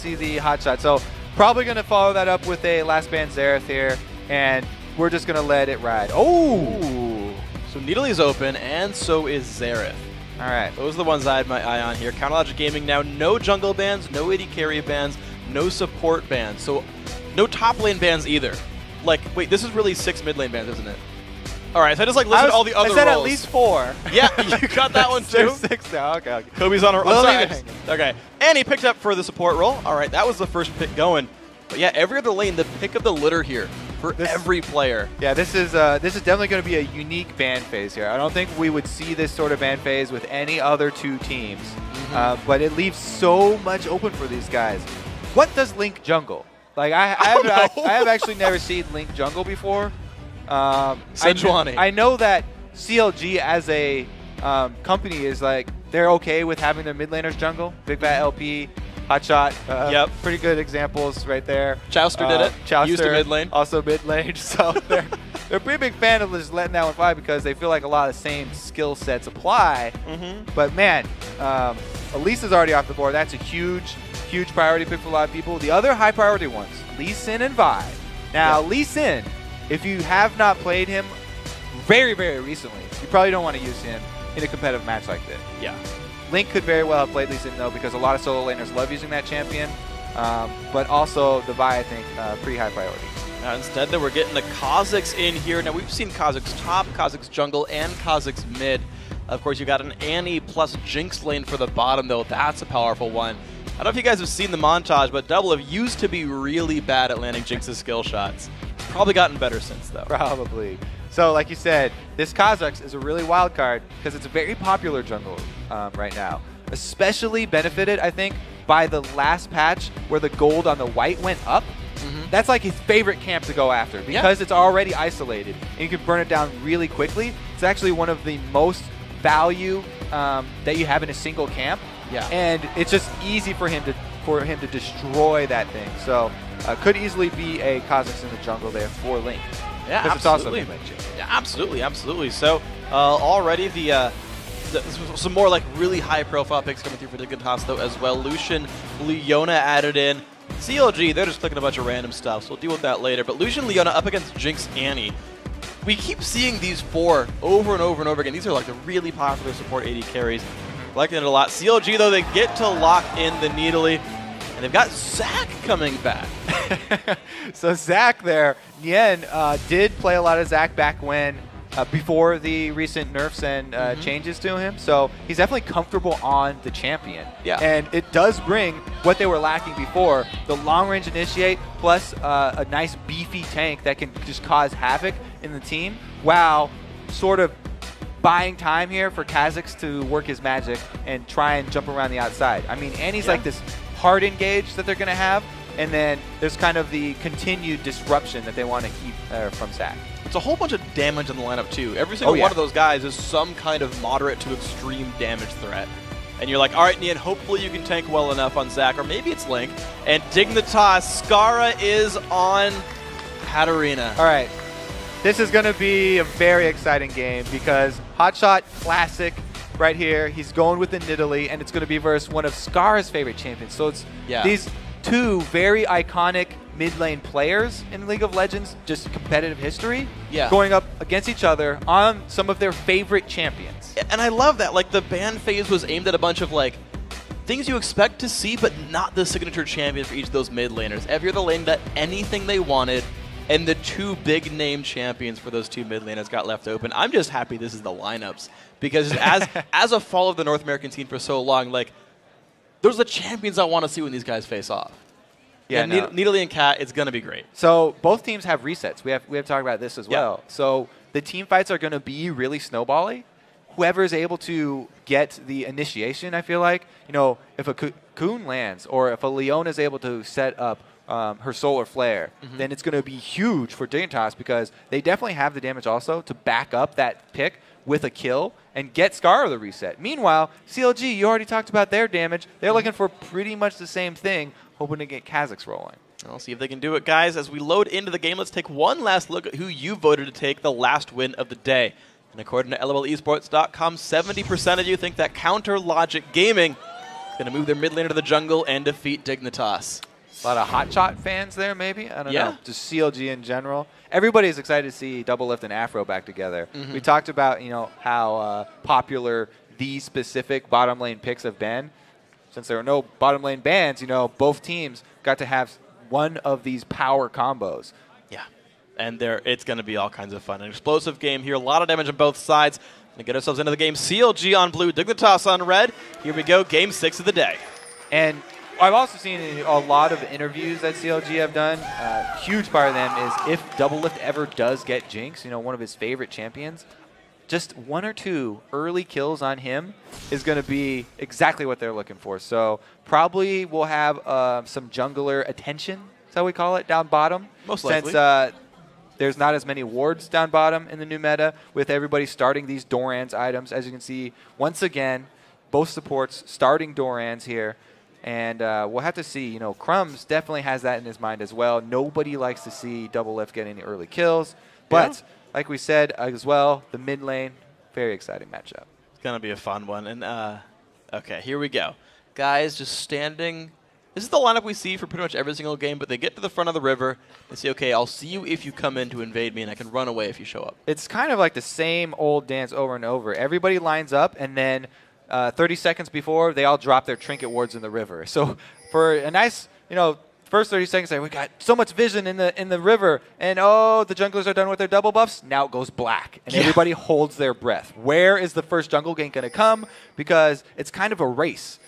see the hot shot. So probably going to follow that up with a last ban Xerath here, and we're just going to let it ride. Oh! So Needley's open, and so is Xerath. All right. Those are the ones I had my eye on here. Counterlogic Gaming now, no jungle bans, no AD carry bans, no support bans. So no top lane bans either. Like, wait, this is really 6 mid lane bans, isn't it? All right, so I just like listed all the other roles. I said at least 4. Yeah, you got that one too? There's 6 now. Okay. Kobe's on her We'll side. leave it. Okay, and he picked up for the support role. All right, that was the first pick going. But yeah, every other lane, the pick of the litter here for every player. Yeah, this is definitely going to be a unique ban phase here. I don't think we would see this sort of ban phase with any other 2 teams, but it leaves so much open for these guys. What does Link jungle? Like I have actually never seen Link jungle before. I know that CLG as a company is like they're okay with having their mid laners jungle. Big Bat LP, Hotshot, yep, pretty good examples right there. Chowster did it. Chowster used to mid lane. Also mid lane. So they're a pretty big fan of just letting that one fly because they feel like a lot of the same skill sets apply. But man, Elisa's already off the board. That's a huge priority pick for a lot of people. The other high priority ones, Lee Sin and Vi. Now, Lee Sin, if you have not played him very, very recently, you probably don't want to use him in a competitive match like this. Yeah. Link could very well have played Lee Sin, though, because a lot of solo laners love using that champion. But also, the Vi, I think, pretty high priority. Instead, we're getting the Kha'Zix in here. Now, we've seen Kha'Zix top, Kha'Zix jungle, and Kha'Zix mid. Of course, you got an Annie plus Jinx lane for the bottom, though. That's a powerful one. I don't know if you guys have seen the montage, but Double have used to be really bad at landing Jinx's skill shots. Probably gotten better since, though. Probably. So, like you said, this Kha'Zix is a really wild card because it's a very popular jungle right now. Especially benefited, I think, by the last patch where the gold on the white went up. That's like his favorite camp to go after because it's already isolated and you can burn it down really quickly. It's actually one of the most value that you have in a single camp. Yeah. And it's just easy for him to destroy that thing. So could easily be a Kha'Zix in the jungle there for Link. Yeah, absolutely. Yeah, absolutely. So already some more like really high profile picks coming through for Dignitas though as well. Lucian, Leona added in. CLG, they're just clicking a bunch of random stuff, so we'll deal with that later. But Lucian, Leona up against Jinx, Annie. We keep seeing these 4 over and over and over again. These are like the really popular support AD carries. Liking it a lot. CLG, though, they get to lock in the Needly, and they've got Zac coming back. So Zac there, Nien did play a lot of Zac back when, before the recent nerfs and changes to him. So he's definitely comfortable on the champion. Yeah. And it does bring what they were lacking before, the long-range initiate plus a nice beefy tank that can just cause havoc in the team while sort of buying time here for Kha'Zix to work his magic and try and jump around the outside. I mean, Annie's like this hard engage that they're going to have, and then there's kind of the continued disruption that they want to keep from Zac. It's a whole bunch of damage in the lineup, too. Every single one of those guys is some kind of moderate to extreme damage threat. And you're like, all right, Nien, hopefully you can tank well enough on Zac, or maybe it's Link. And Dignitas, Skara is on Katarina. All right. This is going to be a very exciting game because Hotshot Classic right here. He's going with the Nidalee, and it's going to be versus one of Skara's favorite champions. So it's these 2 very iconic mid lane players in League of Legends, just competitive history, going up against each other on some of their favorite champions. And I love that. Like, the ban phase was aimed at a bunch of, like, things you expect to see, but not the signature champion for each of those mid laners. Every other lane got anything they wanted, and the 2 big name champions for those 2 mid laners got left open. I'm just happy this is the lineups because as a follow of the North American scene for so long, like, those are the champions I want to see when these guys face off. Yeah, Nidalee and Cat, it's going to be great. So both teams have resets. We have talked about this as well. So the team fights are going to be really snowbally. Whoever is able to get the initiation, I feel like, you know, if a Cocoon lands or if a Leona is able to set up her Solar Flare, then it's going to be huge for Dignitas because they definitely have the damage also to back up that pick with a kill and get Skara the reset. Meanwhile, CLG, you already talked about their damage. They're looking for pretty much the same thing, hoping to get Kha'Zix rolling. I'll see if they can do it, guys. As we load into the game, let's take one last look at who you voted to take the last win of the day. And according to LOLesports.com, 70% of you think that Counter Logic Gaming Going to move their mid laner to the jungle and defeat Dignitas. A lot of hotshot fans there, maybe? I don't Yeah. know. Just CLG in general. Everybody's excited to see Double Lift and Afro back together. We talked about, how popular these specific bottom lane picks have been. Since there are no bottom lane bans, both teams got to have one of these power combos. Yeah, and it's going to be all kinds of fun. An explosive game here, a lot of damage on both sides. Going to get ourselves into the game. CLG on blue, Dignitas on red. Here we go, game 6 of the day. And I've also seen in a lot of interviews that CLG have done, a huge part of them is if Double Lift ever does get Jinx, one of his favorite champions, just 1 or 2 early kills on him is going to be exactly what they're looking for. So probably we'll have some jungler attention, is how we call it, down bottom. Most likely. Since there's not as many wards down bottom in the new meta, with everybody starting these Doran's items. As you can see, once again, both supports starting Doran's here. And we'll have to see. Crumbs definitely has that in his mind as well. Nobody likes to see Double Lift get any early kills. But like we said as well, the mid lane, very exciting matchup. It's going to be a fun one. And okay, here we go. Guys just standing. This is the lineup we see for pretty much every single game, but they get to the front of the river and say, okay, I'll see you if you come in to invade me, and I can run away if you show up. It's kind of like the same old dance over and over. Everybody lines up, and then 30 seconds before, they all drop their trinket wards in the river. So for a nice, first 30 seconds, we got so much vision in the river, and the junglers are done with their double buffs. Now it goes black, and everybody holds their breath. Where is the first jungle gank going to come? Because it's kind of a race.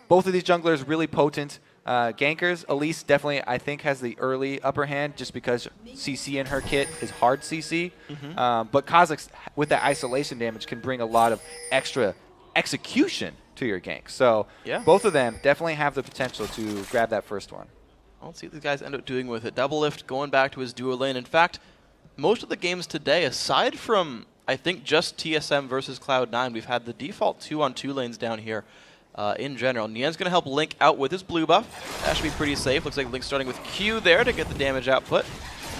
Both of these junglers really potent gankers. Elise definitely, I think, has the early upper hand just because CC in her kit is hard CC. But Kha'Zix, with that isolation damage, can bring a lot of extra execution to your gank. So both of them definitely have the potential to grab that first one. Let's see what these guys end up doing with it. Double Lift going back to his duo lane. In fact, most of the games today, aside from, I think, just TSM versus Cloud9, we've had the default 2-on-2 lanes down here in general. Nian's going to help Link out with his blue buff. That should be pretty safe. Looks like Link's starting with Q there to get the damage output.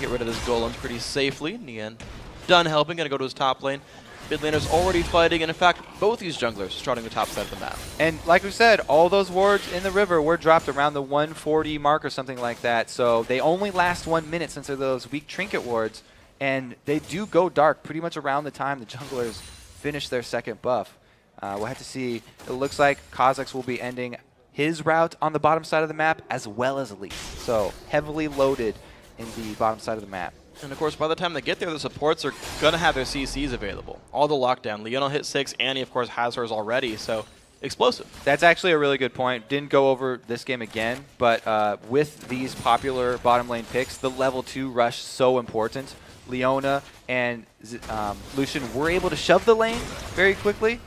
Get rid of this golem pretty safely. Nian done helping. Going to go to his top lane. Mid laner's already fighting, and in fact, both these junglers starting the top side of the map. And like we said, all those wards in the river were dropped around the 140 mark or something like that. So they only last 1 minute since they're those weak trinket wards, and they do go dark pretty much around the time the junglers finish their second buff. We'll have to see. It looks like Kha'Zix will be ending his route on the bottom side of the map as well as Elite. So heavily loaded in the bottom side of the map. And of course, by the time they get there, the supports are going to have their CCs available. All the lockdown. Leona hit 6. Annie, of course, has hers already. So explosive. That's actually a really good point. Didn't go over this game again, but with these popular bottom lane picks, the level 2 rush so important. Leona and Lucian were able to shove the lane very quickly,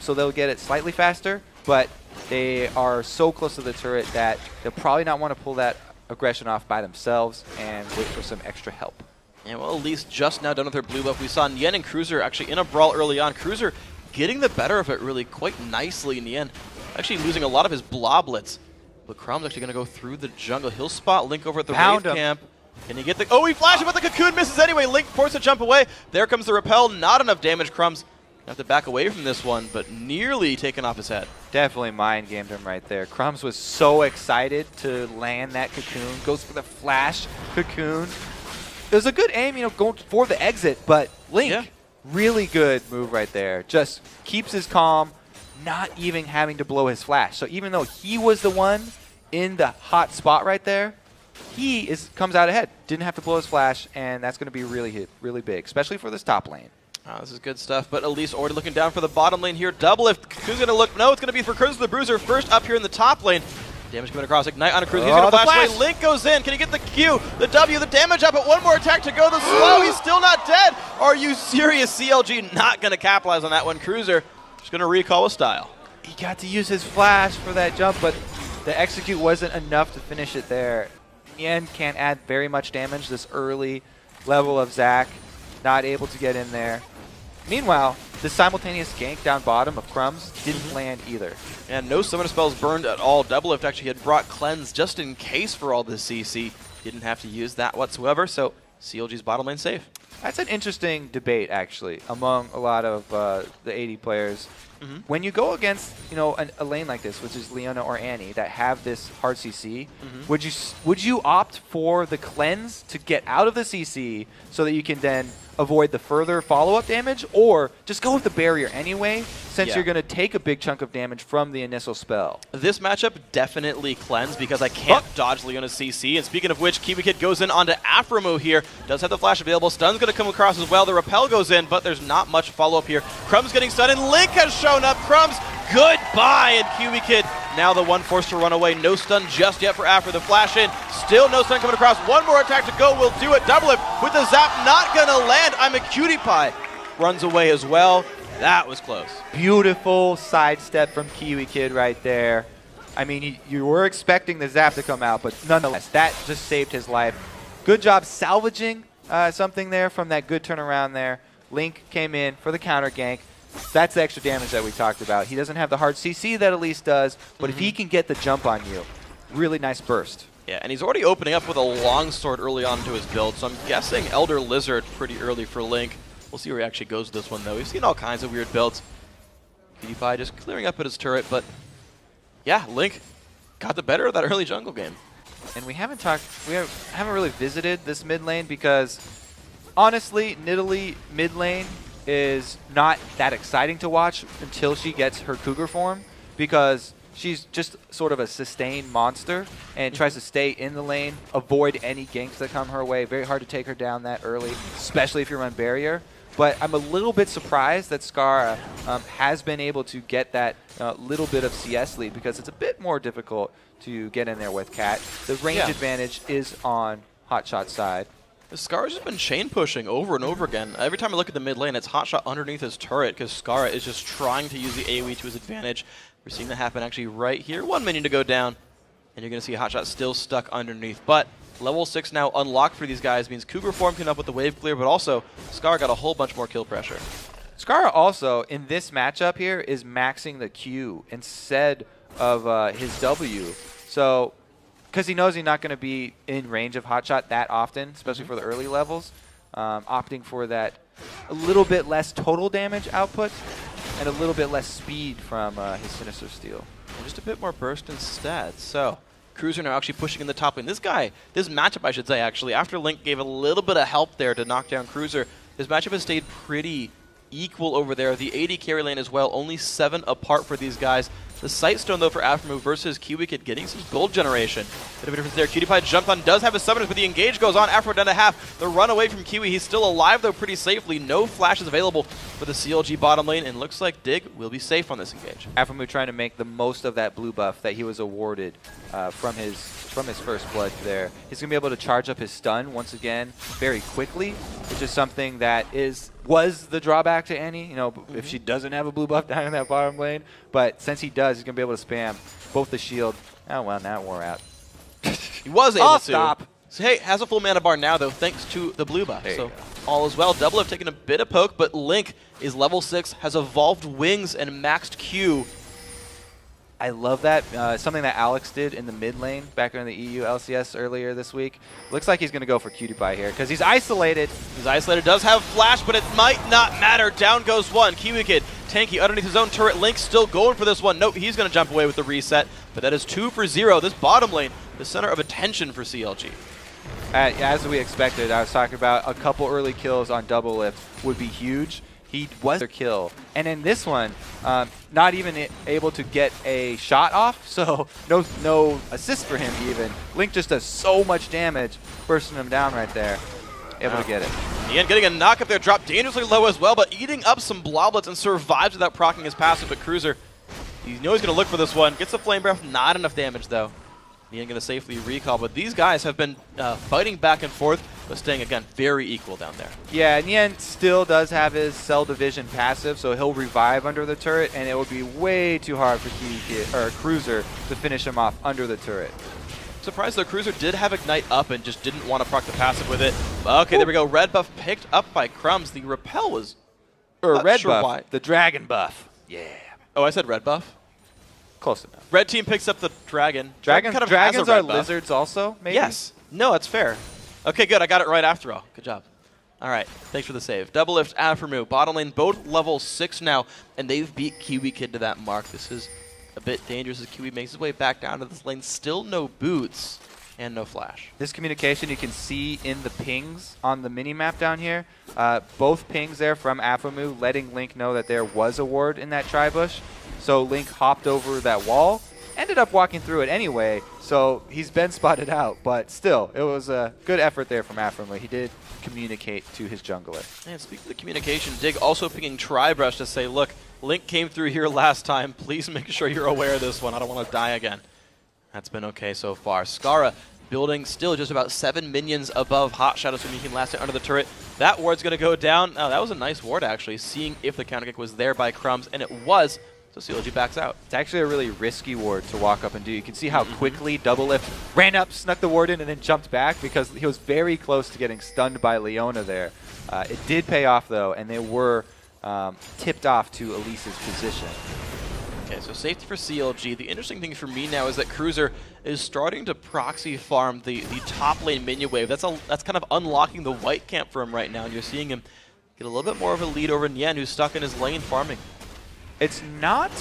so they'll get it slightly faster, but they are so close to the turret that they'll probably not want to pull that aggression off by themselves and wait for some extra help. And well, Elise just now done with her blue buff. We saw Nian and Cruiser actually in a brawl early on. Cruiser getting the better of it really quite nicely. Nian actually losing a lot of his bloblets. But Crumb's actually going to go through the jungle. He'll spot Link over at the Wraith camp. Can he get the... Oh, he flashed, but the cocoon misses anyway. Link forced to jump away. There comes the repel. Not enough damage. Crumbs have to back away from this one, but nearly taken off his head. Definitely mind gamed him right there. Crumbs was so excited to land that cocoon. Goes for the flash cocoon. It was a good aim, going for the exit, but Link, really good move right there. Just keeps his calm, not even having to blow his flash. So even though he was the one in the hot spot right there, he comes out ahead. Didn't have to blow his flash, and that's going to be really big, especially for this top lane. Oh, this is good stuff, but Elise already looking down for the bottom lane here. Double Lift. Who's going to look? No, it's going to be for Cruiser the Bruiser first up here in the top lane. Damage coming across. Ignite on a Cruiser. He's going to flash away. Link goes in. Can he get the Q? The W, the damage up, but one more attack to go. The slow. He's still not dead. Are you serious? CLG not going to capitalize on that one. Cruiser just going to recall with style. He got to use his flash for that jump, but the execute wasn't enough to finish it there. Nian can't add very much damage this early level of Zac. Not able to get in there. Meanwhile, the simultaneous gank down bottom of Crumbs didn't land either. And no summoner spells burned at all. Double Lift actually had brought Cleanse just in case for all this CC. Didn't have to use that whatsoever, so CLG's bottom lane safe. That's an interesting debate, actually, among a lot of the 80 players. when you go against, you know, a lane like this, which is Leona or Annie, that have this hard CC, would you opt for the cleanse to get out of the CC so that you can then avoid the further follow-up damage, or just go with the barrier anyway, since you're going to take a big chunk of damage from the initial spell? This matchup definitely cleanse because I can't dodge Leona's CC. And speaking of which, Kiwi Kid goes in onto Aphromoo here. Does have the flash available. Stun's going to come across as well. The repel goes in, but there's not much follow-up here. Crumb's getting stunned, and Link has shown up. Crumb's goodbye, and Kiwi Kid now the one forced to run away. No stun just yet for Aphro. The flash in. Still no stun coming across. One more attack to go. Will do it. Double it with the zap. Not going to land. I'm a cutie pie. Runs away as well. That was close. Beautiful sidestep from Kiwi Kid right there. I mean, you were expecting the zap to come out, but nonetheless, that just saved his life. Good job salvaging something there from that good turnaround there. Link came in for the counter gank. That's the extra damage that we talked about. He doesn't have the hard CC that Elise does, but if he can get the jump on you, really nice burst. Yeah, and he's already opening up with a longsword early on to his build, so I'm guessing Elder Lizard pretty early for Link. We'll see where he actually goes with this one, though. We've seen all kinds of weird builds. PewDiePie just clearing up at his turret, but yeah, Link got the better of that early jungle game. And we haven't really visited this mid lane because, honestly, Nidalee mid lane is not that exciting to watch until she gets her Cougar form, because she's just sort of a sustained monster and tries to stay in the lane, avoid any ganks that come her way. Very hard to take her down that early, especially if you run barrier. But I'm a little bit surprised that Skara has been able to get that little bit of CS lead, because it's a bit more difficult to get in there with Cat. The range advantage is on Hotshot's side. Skara's just been chain pushing over and over again. Every time I look at the mid lane, it's Hotshot underneath his turret because Skara is just trying to use the AoE to his advantage. We're seeing that happen actually right here. 1 minute to go down, and you're going to see Hotshot still stuck underneath. But level 6 now unlocked for these guys means Cougar form can up with the wave clear, but also Skara got a whole bunch more kill pressure. Skara also, in this matchup here, is maxing the Q instead of his W. So, because he knows he's not going to be in range of Hotshot that often, especially for the early levels, opting for that a little bit less total damage output and a little bit less speed from his Sinister Steel. And just a bit more burst instead. So, Cruiser now actually pushing in the top lane. This matchup, I should say, actually, after Link gave a little bit of help there to knock down Cruiser, this matchup has stayed pretty equal over there. The AD carry lane as well, only 7 apart for these guys. The Sightstone, though, for Aphromoo versus Kiwi Kid getting some gold generation. Bit of a difference there. PewDiePie jumped on, does have his summoners, but the engage goes on. Aphro down to half. The run away from Kiwi. He's still alive, though, pretty safely. No flashes available for the CLG bottom lane, and looks like Dig will be safe on this engage. Aphromoo trying to make the most of that blue buff that he was awarded from his first blood there. He's going to be able to charge up his stun once again very quickly, which is something that was the drawback to Annie, you know, if she doesn't have a blue buff down in that bottom lane. But since he does, he's going to be able to spam both the shield. Oh, well, now it wore out. He was able to. Stop. So, hey, has a full mana bar now, though, thanks to the blue buff. So all is well. Double have taken a bit of poke, but Link is level 6, has evolved wings and maxed Q. I love that. Something that Alex did in the mid lane back in the EU LCS earlier this week. Looks like he's going to go for PewDiePie here because he's isolated. He's isolated, does have flash, but it might not matter. Down goes one. Kiwi Kid, tanky underneath his own turret. Link still going for this one. Nope, he's going to jump away with the reset, but that is 2 for 0. This bottom lane, the center of attention for CLG. As we expected, I was talking about a couple early kills on double lift would be huge. He was their kill. And in this one, not even able to get a shot off, so no assist for him even. Link just does so much damage, bursting him down right there. Able to get it. Ian getting a knock up there, dropped dangerously low as well, but eating up some bloblets and survives without proccing his passive. But Cruiser, you know he's going to look for this one. Gets the Flame Breath, not enough damage though. Ian going to safely recall, but these guys have been fighting back and forth, but staying, again, very equal down there. Yeah, Nian still does have his Cell Division passive, so he'll revive under the turret, and it would be way too hard for Cruiser to finish him off under the turret. Surprised though, Cruiser did have Ignite up and just didn't want to proc the passive with it. Okay, there we go. Red buff picked up by Crumbs. The repel was... Red buff, the dragon buff. Yeah. Oh, I said red buff? Close enough. Red team picks up the dragon. Dragons are lizards also, maybe? Yes. No, that's fair. Okay, good. I got it right after all. Good job. All right, thanks for the save. Double lift, Aftermoo, bottom lane, both level 6 now, and they've beat Kiwi Kid to that mark. This is a bit dangerous as Kiwi makes his way back down to this lane. Still no boots and no flash. This communication you can see in the pings on the mini-map down here. Both pings there from Aftermoo letting Link know that there was a ward in that tri-bush. So Link hopped over that wall, ended up walking through it anyway, so he's been spotted out. But still, it was a good effort there from Aftermoo. He did communicate to his jungler. And speaking of the communication, Dig also pinging Tribrush to say, look, Link came through here last time. Please make sure you're aware of this one. I don't want to die again. That's been okay so far. Skara building still just about 7 minions above Hotshot, assuming he can last it under the turret. That ward's going to go down. Oh, that was a nice ward, actually, seeing if the counter kick was there by Crumbs, and it was. So CLG backs out. It's actually a really risky ward to walk up and do. You can see how quickly Double Lift ran up, snuck the ward in, and then jumped back because he was very close to getting stunned by Leona there. It did pay off, though, and they were tipped off to Elise's position. Okay, so safety for CLG. The interesting thing for me now is that Cruiser is starting to proxy farm the top lane minion wave. That's kind of unlocking the white camp for him right now, and you're seeing him get a little bit more of a lead over Nien, who's stuck in his lane farming. It's not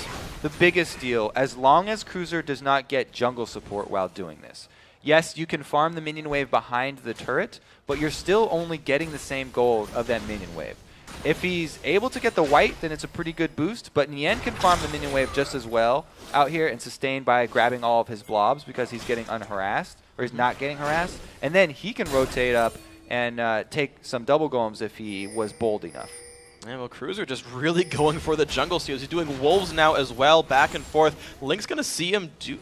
the biggest deal as long as Cruiser does not get jungle support while doing this. Yes, you can farm the minion wave behind the turret, but you're still only getting the same gold of that minion wave. If he's able to get the white, then it's a pretty good boost, but Nien can farm the minion wave just as well out here and sustain by grabbing all of his blobs because he's getting unharassed, or he's not getting harassed, and then he can rotate up and take some double golems if he was bold enough. Yeah, well, Cruiser just really going for the jungle steals. He's doing wolves now as well, back and forth. Link's going to see him do...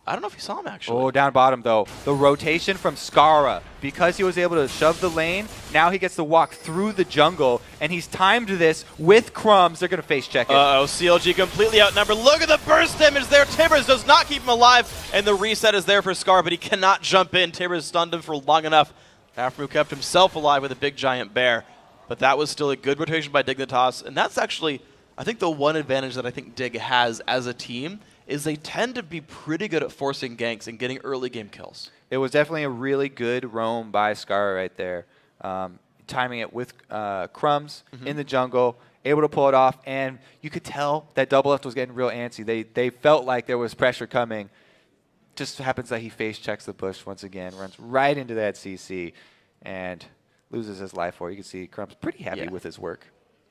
I don't know if he saw him, actually. Oh, down bottom, though. The rotation from Skara. Because he was able to shove the lane, now he gets to walk through the jungle, and he's timed this with Crumbs. They're going to face check it. Uh-oh, CLG completely outnumbered. Look at the burst damage there. Tibbers does not keep him alive, and the reset is there for Skara, but he cannot jump in. Tibbers stunned him for long enough. Aftermoo kept himself alive with a big giant bear. But that was still a good rotation by Dignitas, and that's actually, I think, the one advantage that I think Dig has as a team is they tend to be pretty good at forcing ganks and getting early game kills. It was definitely a really good roam by Skara right there, timing it with Crumbs in the jungle, able to pull it off, and you could tell that Double Lift was getting real antsy. They felt like there was pressure coming. Just happens that he face checks the bush once again, runs right into that CC, and loses his life for it. You can see Crumbs pretty happy with his work.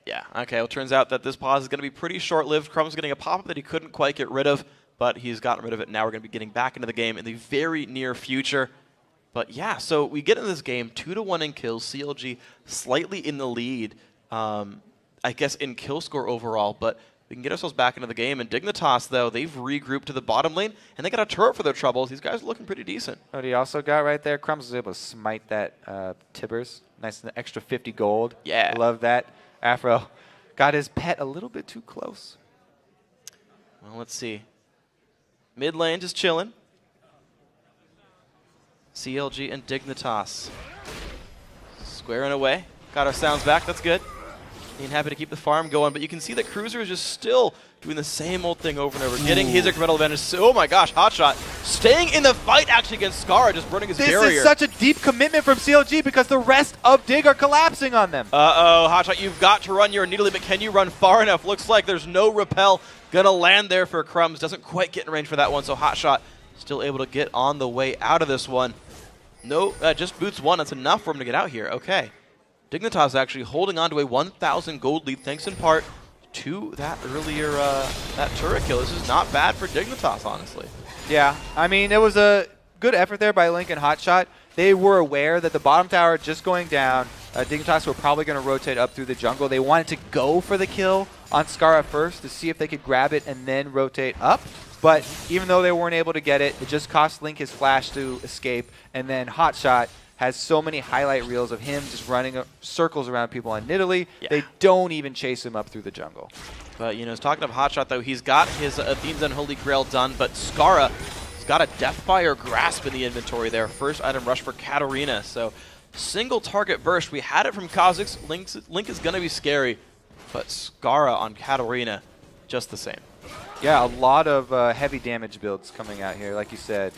Yeah, okay, well, it turns out that this pause is going to be pretty short-lived. Crumbs getting a pop-up that he couldn't quite get rid of, but he's gotten rid of it. Now we're going to be getting back into the game in the very near future. But yeah, so we get into this game, 2-1 in kills, CLG slightly in the lead, I guess in kill score overall, but we can get ourselves back into the game. And Dignitas, though, they've regrouped to the bottom lane, and they got a turret for their troubles. These guys are looking pretty decent. What he also got right there, Crumbs was able to smite that Tibbers. Nice extra 50 gold. Yeah. I love that. Afro got his pet a little bit too close. Well, let's see. Mid lane just chilling. CLG and Dignitas squaring away. Got our sounds back. That's good. Being happy to keep the farm going, but you can see that Cruiser is just still doing the same old thing over and over, getting his incremental advantage. So, oh my gosh, Hotshot staying in the fight actually against Skara, just burning his barrier. This is such a deep commitment from CLG because the rest of Dig are collapsing on them. Uh-oh, Hotshot, you've got to run your needly, but can you run far enough? Looks like there's no repel gonna land there for Crumbs. Doesn't quite get in range for that one, so Hotshot still able to get on the way out of this one. No, just boots one. That's enough for him to get out here. Okay. Dignitas actually holding on to a 1,000 gold lead, thanks in part to that earlier that turret kill. This is not bad for Dignitas, honestly. Yeah, I mean, it was a good effort there by Link and Hotshot. They were aware that the bottom tower just going down. Dignitas were probably going to rotate up through the jungle. They wanted to go for the kill on Skara first to see if they could grab it and then rotate up. But even though they weren't able to get it, it just cost Link his flash to escape. And then Hotshot has so many highlight reels of him just running circles around people on Nidalee. Yeah. They don't even chase him up through the jungle. But, you know, talking of Hotshot, though, he's got his Athene's Unholy Grail done, but Skara has got a Deathfire Grasp in the inventory there. First item rush for Katarina. So, single target burst. We had it from Kha'Zix. Link is going to be scary, but Skara on Katarina, just the same. Yeah, a lot of heavy damage builds coming out here. Like you said,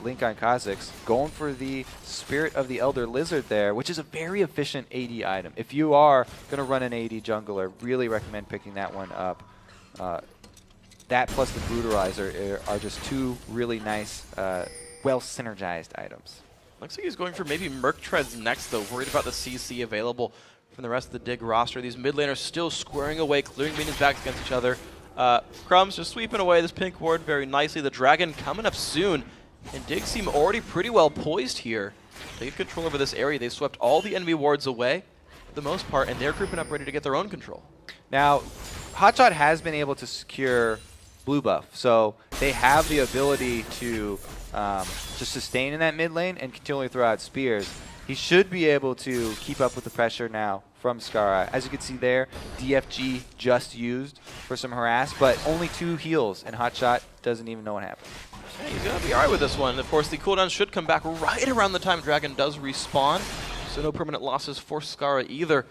Link on Kha'Zix going for the Spirit of the Elder Lizard there, which is a very efficient AD item. If you are going to run an AD jungler, really recommend picking that one up. That plus the Brutalizer are just two really nice, well-synergized items. Looks like he's going for maybe Merc Treads next, though. Worried about the CC available from the rest of the Dig roster. These mid laners still squaring away, clearing minions back against each other. Crumbs just sweeping away this pink ward very nicely. The Dragon coming up soon. And Dig seem already pretty well poised here. They get control over this area. They've swept all the enemy wards away for the most part, and they're grouping up ready to get their own control. Now, Hotshot has been able to secure blue buff, so they have the ability to just sustain in that mid lane and continually throw out spears. He should be able to keep up with the pressure now from Skara. As you can see there, DFG just used for some harass, but only 2 heals, and Hotshot doesn't even know what happened. Hey, he's going to be alright with this one. Of course, the cooldown should come back right around the time Dragon does respawn, so no permanent losses for Skara either.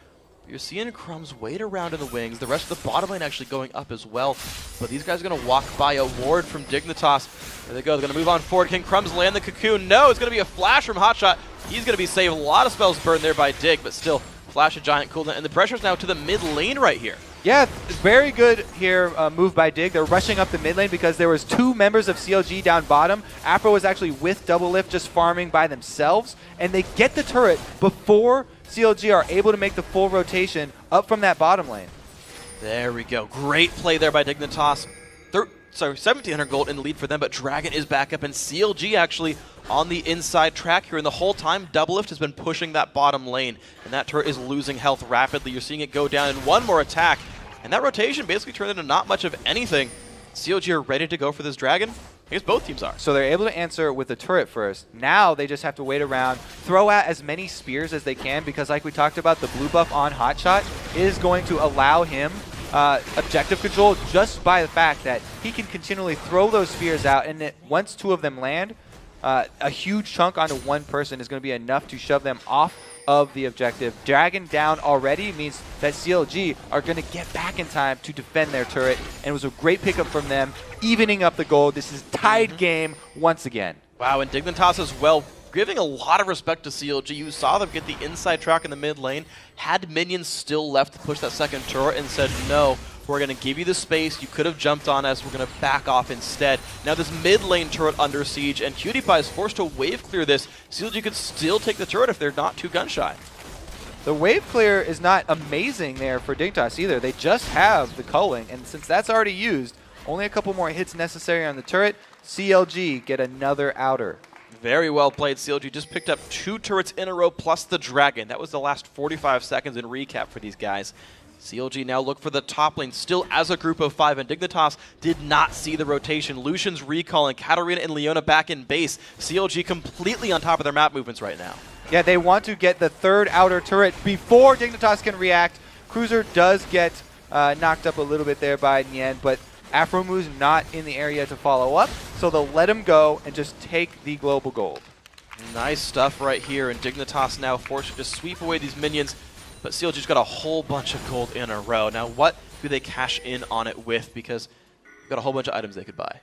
You're seeing Crumbs wait around in the wings. The rest of the bottom lane actually going up as well. But these guys are going to walk by a ward from Dignitas. There they go. They're going to move on forward. Can Crumbs land the cocoon? No, it's going to be a flash from Hotshot. He's going to be saved. A lot of spells burned there by Dig, but still, flash a giant cooldown. And the pressure's now to the mid lane right here. Yeah, very good here move by Dig. They're rushing up the mid lane because there was 2 members of CLG down bottom. Afro was actually with Double Lift just farming by themselves, and they get the turret before CLG are able to make the full rotation up from that bottom lane. There we go. Great play there by Dignitas. 1,700 gold in the lead for them, but Dragon is back up, and CLG actually on the inside track here. And the whole time, Double Lift has been pushing that bottom lane, and that turret is losing health rapidly. You're seeing it go down in one more attack, and that rotation basically turned into not much of anything. CLG are ready to go for this Dragon. I guess both teams are. So they're able to answer with the turret first. Now they just have to wait around, throw out as many spears as they can, because like we talked about, the blue buff on Hotshot is going to allow him objective control just by the fact that he can continually throw those spears out, and once 2 of them land, a huge chunk onto one person is going to be enough to shove them off of the objective. Dragon down already means that CLG are going to get back in time to defend their turret, and it was a great pickup from them, evening up the gold. This is tied game once again. Wow, and Dignitas as well, giving a lot of respect to CLG. You saw them get the inside track in the mid lane, had minions still left to push that second turret, and said, no, we're going to give you the space. You could have jumped on us. We're going to back off instead. Now this mid lane turret under siege, and QtPie is forced to wave clear this. CLG could still take the turret if they're not too gun shy. The wave clear is not amazing there for Dignitas either. They just have the culling, and since that's already used, only a couple more hits necessary on the turret. CLG get another outer. Very well played. CLG just picked up 2 turrets in a row plus the Dragon. That was the last 45 seconds in recap for these guys. CLG now look for the top lane, still as a group of 5, and Dignitas did not see the rotation. Lucian's recalling, Katarina and Leona back in base. CLG completely on top of their map movements right now. Yeah, they want to get the 3rd outer turret before Dignitas can react. Cruiser does get knocked up a little bit there by Nien, but Afromu's not in the area to follow up, so they'll let him go and just take the global gold. Nice stuff right here, and Dignitas now forced to just sweep away these minions, but CLG's got a whole bunch of gold in a row. Now what do they cash in on it with? Because they've got a whole bunch of items they could buy.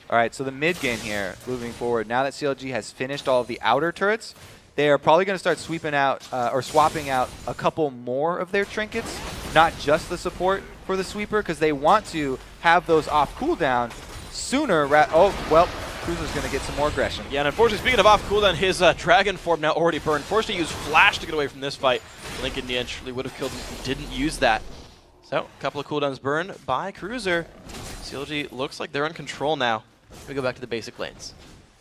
All right, so the mid game here, moving forward, now that CLG has finished all of the outer turrets, they are probably going to start sweeping out or swapping out a couple more of their trinkets, not just the support for the sweeper, because they want to have those off cooldown sooner. Oh, well, Cruiser's going to get some more aggression. Yeah, and unfortunately, speaking of off cooldown, his Dragon form now already burned. Forced to use Flash to get away from this fight. Link in the end surely would have killed him if he didn't use that. So, a couple of cooldowns burned by Cruiser. CLG looks like they're in control now. We go back to the basic lanes.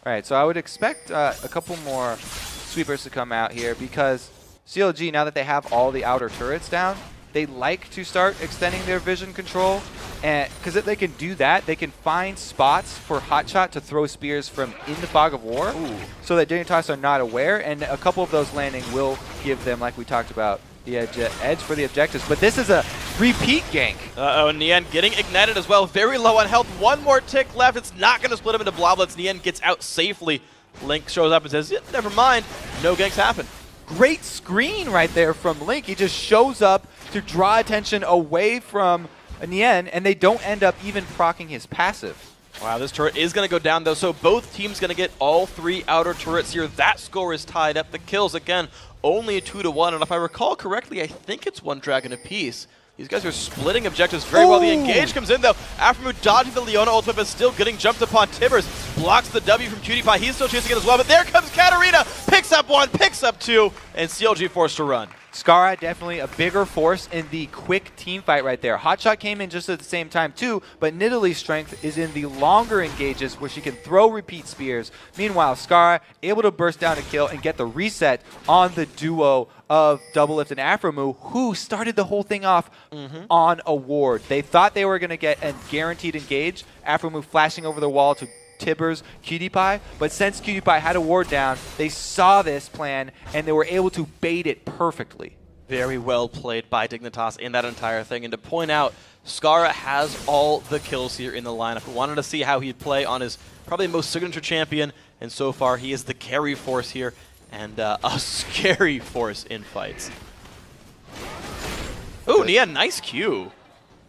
All right, so I would expect a couple more sweepers to come out here, because CLG, now that they have all the outer turrets down, they like to start extending their vision control, and because if they can do that, they can find spots for Hotshot to throw spears from in the fog of war. Ooh. So that Dignitas are not aware, and a couple of those landing will give them, like we talked about, the edge for the objectives. But this is a repeat gank. Uh-oh, Nien getting ignited as well. Very low on health. One more tick left. It's not going to split him into bloblets. Nien gets out safely. Link shows up and says, yeah, never mind. No ganks happen. Great screen right there from Link. He just shows up to draw attention away from Nien, and they don't end up even proccing his passive. Wow, this turret is going to go down, though, so both teams going to get all 3 outer turrets here. That score is tied up. The kills, again, only 2-1, and if I recall correctly, I think it's 1 dragon apiece. These guys are splitting objectives very well. The engage comes in, though. Aphromoo dodging the Leona ultimate, but still getting jumped upon. Tibbers blocks the W from Cutie Pie. He's still chasing it as well, but there comes Katarina. Picks up 1, picks up 2, and CLG forced to run. Skara definitely a bigger force in the quick team fight right there. Hotshot came in just at the same time too, but Nidalee's strength is in the longer engages where she can throw repeat spears. Meanwhile, Skara able to burst down a kill and get the reset on the duo of Doublelift and Aphromoo, who started the whole thing off on a ward. They thought they were going to get a guaranteed engage. Aphromoo flashing over the wall to Tibbers, Cutie Pie, but since Cutie Pie had a ward down, they saw this plan and they were able to bait it perfectly. Very well played by Dignitas in that entire thing. And to point out, Skara has all the kills here in the lineup. We wanted to see how he'd play on his probably most signature champion, and so far he is the carry force here and a scary force in fights. Ooh, Nia, nice Q.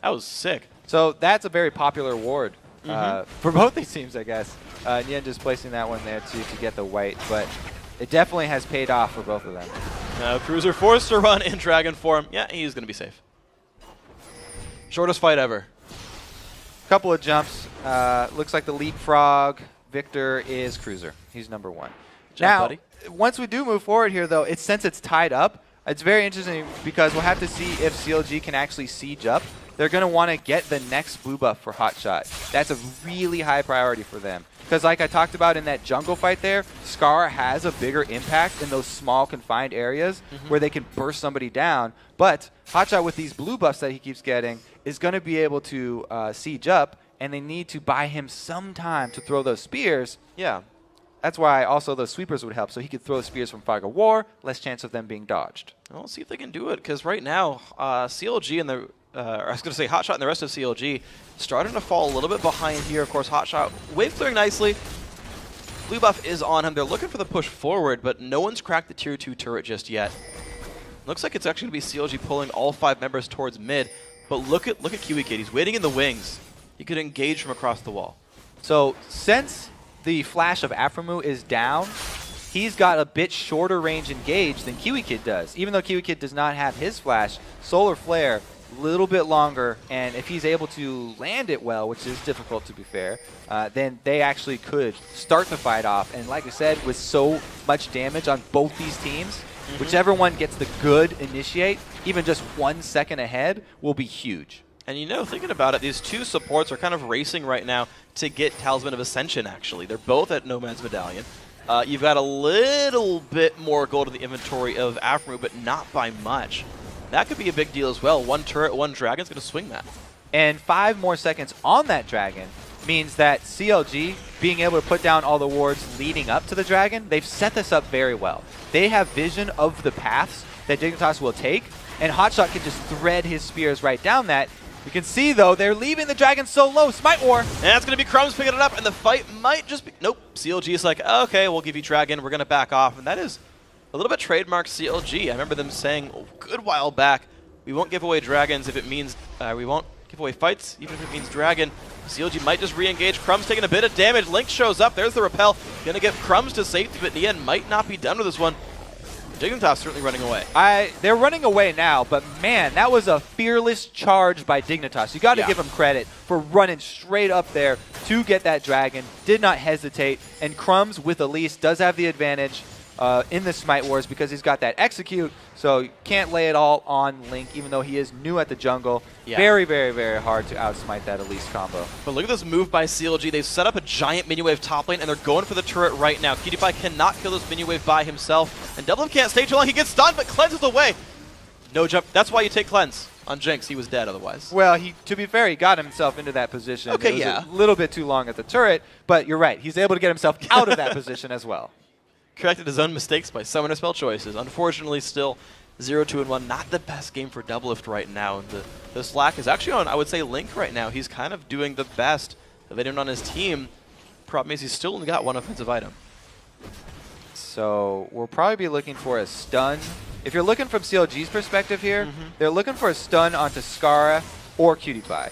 That was sick. So that's a very popular ward. For both these teams, I guess. Nien just placing that one there to get the white, but it definitely has paid off for both of them. Now Cruiser forced to run in Dragon form. Yeah, he's going to be safe. Shortest fight ever. Couple of jumps. Looks like the leapfrog victor is Cruiser. He's number 1. Now, buddy. Once we do move forward here, though, since it's tied up, it's very interesting because we'll have to see if CLG can actually siege up. They're going to want to get the next blue buff for Hotshot. That's a really high priority for them. Because like I talked about in that jungle fight there, Skara has a bigger impact in those small confined areas where they can burst somebody down. But Hotshot, with these blue buffs that he keeps getting, is going to be able to siege up, and they need to buy him some time to throw those spears. Yeah. That's why also those sweepers would help, so he could throw the spears from Fog of War, less chance of them being dodged. Well, let's see if they can do it, because right now, CLG and the I was going to say Hotshot and the rest of CLG starting to fall a little bit behind here. Of course, Hotshot wave clearing nicely. Blue buff is on him. They're looking for the push forward, but no one's cracked the tier 2 turret just yet. Looks like it's actually going to be CLG pulling all 5 members towards mid. But look at Kiwi Kid. He's waiting in the wings. He could engage from across the wall. So since the flash of Aphromoo is down, he's got a bit shorter range engage than Kiwi Kid does. Even though Kiwi Kid does not have his flash, Solar Flare little bit longer, and if he's able to land it well, which is difficult to be fair, then they actually could start the fight off. And like I said, with so much damage on both these teams, whichever one gets the good initiate, even just 1 second ahead, will be huge. And you know, thinking about it, these two supports are kind of racing right now to get Talisman of Ascension, actually. They're both at Nomad's Medallion. You've got a little bit more gold in the inventory of Aphromoo, but not by much. That could be a big deal as well. 1 turret, 1 dragon's going to swing that. And 5 more seconds on that dragon means that CLG, being able to put down all the wards leading up to the dragon, they've set this up very well. They have vision of the paths that Dignitas will take, and Hotshot can just thread his spears right down that. You can see, though, they're leaving the dragon so low. Smite War. And that's going to be Crumbs picking it up, and the fight might just be... Nope. CLG is like, okay, we'll give you dragon. We're going to back off. And that is a little bit trademark CLG. I remember them saying a good while back, we won't give away dragons if it means... we won't give away fights, even if it means dragon. CLG might just re-engage. Crumbs taking a bit of damage. Link shows up. There's the repel. Going to get Crumbs to safety, but Nien might not be done with this one. Dignitas certainly running away. They're running away now, but man, that was a fearless charge by Dignitas. You got to give him credit for running straight up there to get that dragon. Did not hesitate, and Crumbs with Elise does have the advantage in the Smite Wars because he's got that execute, so you can't lay it all on Link, even though he is new at the jungle. Yeah. Very, very, very hard to outsmite that Elise combo. But look at this move by CLG. They've set up a giant minion wave top lane, and they're going for the turret right now. Cutie Pie cannot kill this minion wave by himself, and Doublelift can't stay too long. He gets stunned, but cleanses away. No jump. That's why you take cleanse on Jinx. He was dead otherwise. Well, to be fair, he got himself into that position. Okay, it was a little bit too long at the turret, but you're right. He's able to get himself out of that position as well. Corrected his own mistakes by summoner spell choices. Unfortunately, still 0-2-1. Not the best game for Doublelift right now. And the slack is actually on, I would say, Link right now. He's kind of doing the best of anyone on his team. Problem is he's still only got 1 offensive item. So we'll probably be looking for a stun. If you're looking from CLG's perspective here, they're looking for a stun onto Skara or Cutie Pie.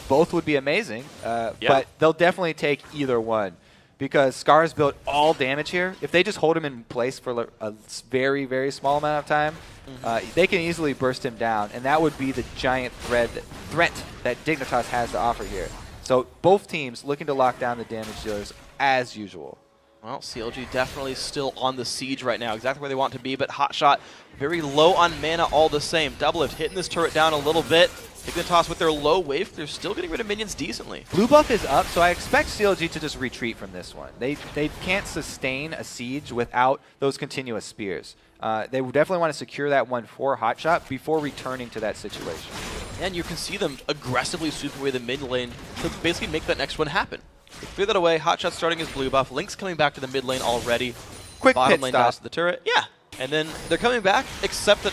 Both would be amazing, but they'll definitely take either one because Scar's built all damage here. If they just hold him in place for a very, very small amount of time, they can easily burst him down, and that would be the giant threat that Dignitas has to offer here. So both teams looking to lock down the damage dealers as usual. Well, CLG definitely still on the siege right now, exactly where they want to be, but Hotshot very low on mana all the same. Doublelift hitting this turret down a little bit. Dignitas with their low wave, they're still getting rid of minions decently. Blue buff is up, so I expect CLG to just retreat from this one. They can't sustain a siege without those continuous spears. They would definitely want to secure that one for Hotshot before returning to that situation. And you can see them aggressively sweep away the mid lane to basically make that next one happen. They clear that away. Hotshot starting his blue buff. Link's coming back to the mid lane already. Quick Bottom pit lane stop. does the turret. Yeah. And then they're coming back, except that,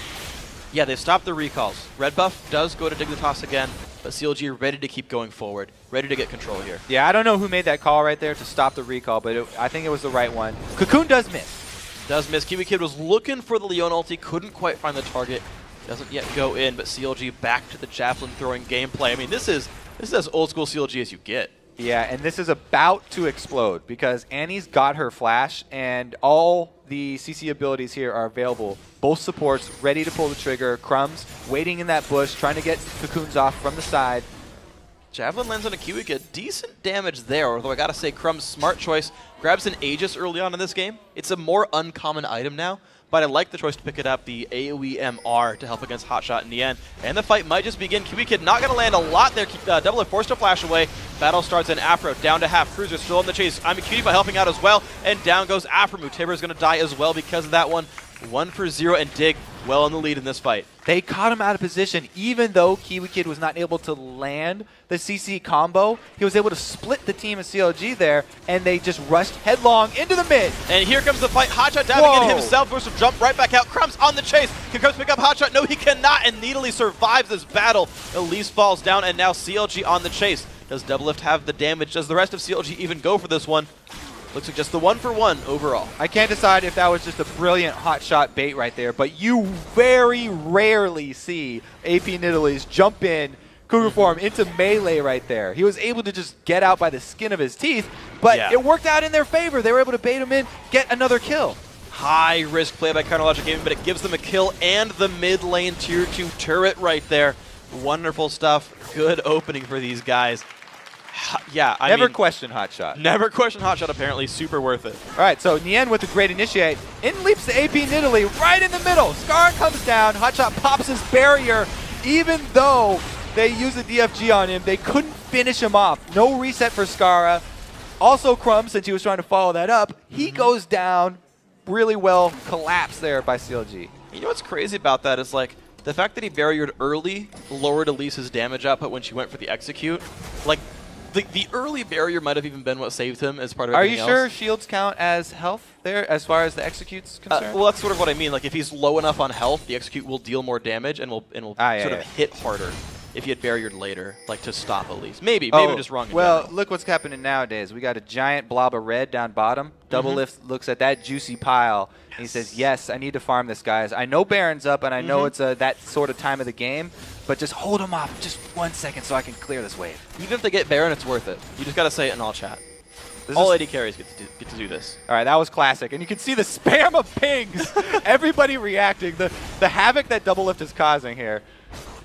yeah, they've stopped the recalls. Red buff does go to Dignitas again, but CLG ready to keep going forward, ready to get control here. Yeah, I don't know who made that call right there to stop the recall, but I think it was the right one. Cocoon does miss. Does miss. Kiwi Kid was looking for the Leon ulti, couldn't quite find the target. Doesn't yet go in, but CLG back to the javelin throwing gameplay. I mean, this is as old school CLG as you get. Yeah, and this is about to explode because Annie's got her flash, and all the CC abilities here are available. Both supports ready to pull the trigger. Crumbs waiting in that bush, trying to get Cocoons off from the side. Javelin lands on a Kiwi Kid. Decent damage there, although I gotta say, Crumb's smart choice. Grabs an Aegis early on in this game. It's a more uncommon item now, but I like the choice to pick it up, the AoE MR, to help against Hotshot in the end. And the fight might just begin. Kiwi Kid not going to land a lot there. Doublelift forced to flash away. Battle starts in Afro, down to half. Cruiser still in the chase. I'm a Cutie by helping out as well. And down goes Afro. Mutibur is going to die as well because of that one. 1 for 0, and Dig well in the lead in this fight. They caught him out of position. Even though Kiwi Kid was not able to land the CC combo, he was able to split the team of CLG there, and they just rushed headlong into the mid. And here comes the fight. Hotshot diving in himself, forced to jump right back out. Crumbs on the chase. Can Crumbs pick up Hotshot? No, he cannot, and Needly survives this battle. Elise falls down, and now CLG on the chase. Does Doublelift have the damage? Does the rest of CLG even go for this one? Looks like just the 1-for-1 overall. I can't decide if that was just a brilliant hot shot bait right there, but you very rarely see AP Nidalee jump in Cougar form into melee right there. He was able to just get out by the skin of his teeth, but it worked out in their favor. They were able to bait him in, get another kill. High risk play by Chronologic Gaming, but it gives them a kill and the mid lane tier 2 turret right there. Wonderful stuff. Good opening for these guys. Yeah, I never mean, question Hotshot. Never question Hotshot, apparently. Super worth it. All right, so Nien with a great initiate. In leaps the AP Nidalee right in the middle. Scar comes down. Hotshot pops his barrier. Even though they use a DFG on him, they couldn't finish him off. No reset for Skara. Also Crumbs, since he was trying to follow that up, he goes down. Really well collapsed there by CLG. You know what's crazy about that is, like, the fact that he barriered early lowered Elise's damage output when she went for the execute. Like, the early barrier might have even been what saved him as part of everything else. Are you sure shields count as health there as far as the execute's concerned? Well, that's sort of what I mean. Like, if he's low enough on health, the execute will deal more damage and will sort of hit harder if he had barriered later, like to stop Elise. Maybe I'm just wrong. Well, look what's happening nowadays. We got a giant blob of red down bottom. Doublelift looks at that juicy pile. And he says, yes, I need to farm this, guys. I know Baron's up, and I know it's that sort of time of the game, but just hold him off just 1 second so I can clear this wave. Even if they get Baron, it's worth it. You just got to say it in all chat. All AD carries get to do this. All right, that was classic. And you can see the spam of pings. Everybody reacting. The havoc that Doublelift is causing here.